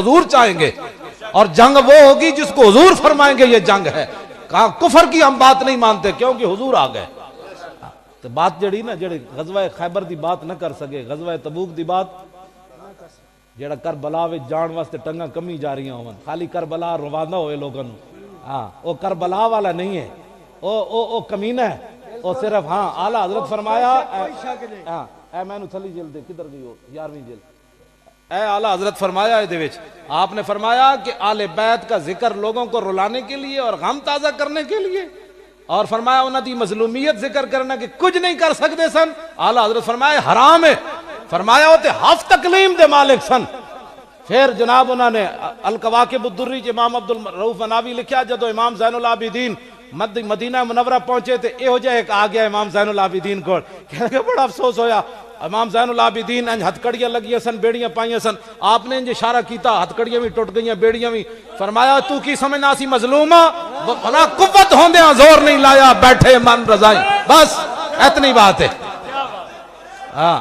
حضور چاہیں گے، اور جنگ وہ ہوگی جس کو حضور فرمائیں گے یہ جنگ ہے۔ کہاں کفر کی ہم بات نہیں مانتے کیونکہ حضور آ گئے۔ تو بات جڑی نا جڑے غزوہ خیبر دی بات نہ کر سکے، غزوہ تبوک دی بات جڑا کربلا وچ جان واسطے ٹنگاں کمی جا رہی ہون، خالی کربلا روانہ ہوئے لوگاں نو، ہاں وہ کربلا والا نہیں ہے، او کمینہ ہے، وہ صرف ہاں اعلیٰ حضرت فرمایا ہاں اے میں نو تھلی جلد کدھر گئی ہو 11ویں جلد، اے اعلیٰ حضرت فرمایا دے وچ آپ نے فرمایا کہ آل بیت کا ذکر لوگوں کو رلانے کے لیے اور غم تازہ کرنے کے لیے، اور فرمایا انہاں دی مظلومیت ذکر کرنا کہ کچھ نہیں کر سکتے سن، اعلیٰ حضرت فرمایا حرام ہے، فرمایا ہوتے ہف تکلیم دے مالک سن۔ پھر جناب انہوں نے القواقب الدری امام عبد الرؤف مناوی لکھیا جدو امام زین العابدین مدینہ منورہ پہنچے تھے یہ ہو جائے ایک آ گیا امام زین العابدین کو، کہنے کہ بڑا افسوس ہویا، امام زین العابدین انج ہتھ کڑیاں لگیاں سن، بیڑیاں پائیاں سن، آپ نے انج اشارہ کیتا ہتھ کڑیاں بھی ٹوٹ گئیاں بیڑیاں بھی، فرمایا تو کی سمجھنا سی مظلومہ، بنا قوت ہوندیاں زور نہیں لایا بیٹھے من رضائی، بس اتنی بات ہے۔ ہاں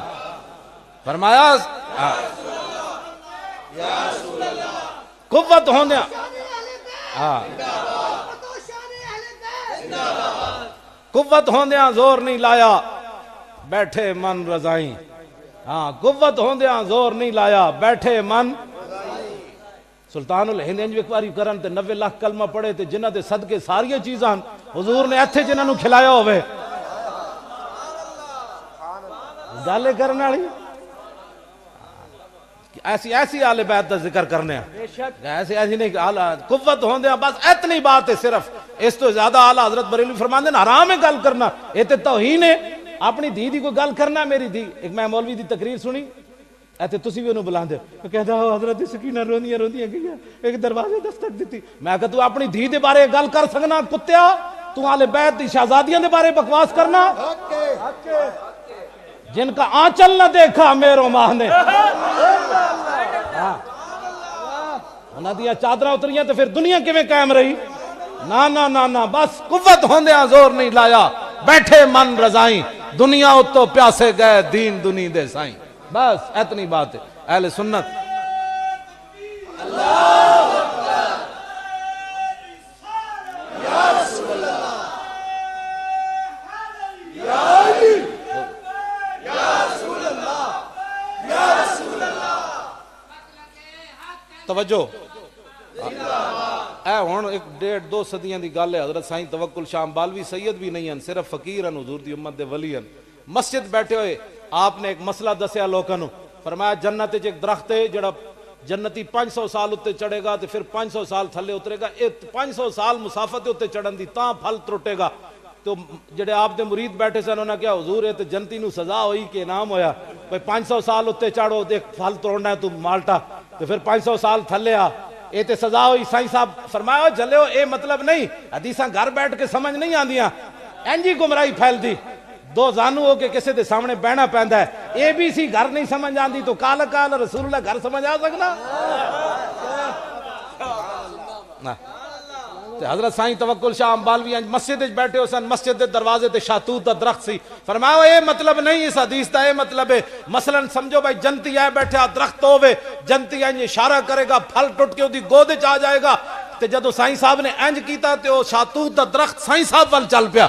فرمایا قوت ہوندیاں ہاں قوت ہوندیاں زور نہیں لایا بیٹھے من رضائیں، ہاں قوت ہوندیاں زور نہیں لایا بیٹھے من۔ سلطان الہند انج ایک باری کرن تے 90 لاکھ کلمہ پڑھے تے جنہ دے صدقے ساریاں چیزاں حضور نے ایتھے جنہاں نو کھلایا ہوئے، گالے کرنے والی ایسی آل بیت دا ذکر کرنے ہیں، ایسی نہیں قوت ہوندے ہیں، بس اتنی بات ہے صرف، اس تو زیادہ اعلیٰ حضرت بریلوی فرماندے ہیں حرام ہے گل کرنا، یہ تے توہین ہے، اپنی دھی دی کوئی گل کرنا، میری دھی ایک میں مولوی دی تقریر سنی ایتھے تسی بھی انہوں بلاندے ہو، کہتا ہے حضرت سکینہ روندیاں گیا ایک دروازے دستک دیتی، میں کہتا تو اپنی دھی دے بارے گل کر سکنا کتیا، تو آل بیت دی شہزادیاں دے بارے بکواس کرنا، جن کا آنچل نہ دیکھا میرو ماہ نے، انہاں دیاں چادراں اتریاں تو پھر دنیا کیویں قائم رہی؟ نا نا نا نا، بس قوت ہوندیاں زور نہیں لایا بیٹھے من رضائیں، دنیا اتو پیاسے گئے دین دنی دے سائیں، بس اتنی بات ہے۔ اہل سنت توجہ اے ہون ایک 1.5-2 صدیاں دی گل ہے، حضرت سائیں توکل شاہ امبالوی سید بھی نہیں ہیں، صرف فقیر ہیں، حضور دی امت دے ولی ہیں، مسجد بیٹھے ہوئے آپ نے ایک مسئلہ دسیا لوگوں نو، فرمایا جنت وچ ایک درخت ہے جڑا جنتی 500 سال اتے چڑھے گا تے پھر 500 سال تھلے اترے گا، 500 سال مسافت اتے چڑھن دی تاں پھل ترٹے گا۔ تو جڑے آپ دے مرید بیٹھے سن انہوں نے کہا حضور ہے تے جنتی نو سزا ہوئی کہ انعام ہویا، بھئی 500 سال اتے چڑھو دیکھ پھل توڑنا ہے تو مالٹا، تو پھر 500 سال تھلے آ، اے تے سزا ہوئی۔ سائیں صاحب فرمایا جلے ہو اے مطلب نہیں، حدیثاں گھر بیٹھ کے سمجھ نہیں آندیاں، اینجی گمراہی پھیل دی، دو زانو ہو کے کسے دے سامنے بہنا پیندا ہے، اے بی سی گھر نہیں سمجھ آندی تو کال کال رسول اللہ گھر سمجھ آ سکنا؟ حضرت سائیں توکل شاہ امبالوی مسجد بیٹھے ہو سن، مسجد دے دروازے تے شاتوت دا درخت سی، فرمایا اے مطلب نہیں اس حدیث دا، اے مطلب ہے مثلا سمجھو بھائی جنتی آئے بیٹھے درخت ہوئے، جنتی انج اشارہ کرے گا پھل ٹوٹ کے دی گود چ آ جائے گا، تے جدو سائیں صاحب نے انج کیتا تے او شاتوت دا درخت سائیں صاحب وال چل پیا،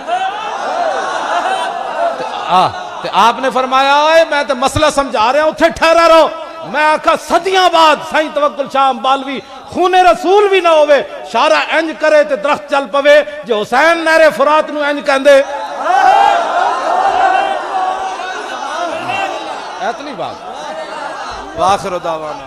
تے آپ نے فرمایا اے میں تے مسئلہ سمجھا رہا ہوں اتھے ٹھہرا رہو، میں آکھا صدیاں بعد سائیں توکل شاہ امبالوی خون رسول بھی نہ ہوئے شارہ انج کرے تے درخت چل پوے، جو حسین نہر فرات نو انج کہندے، اتنی بات۔ وآخر دعوانا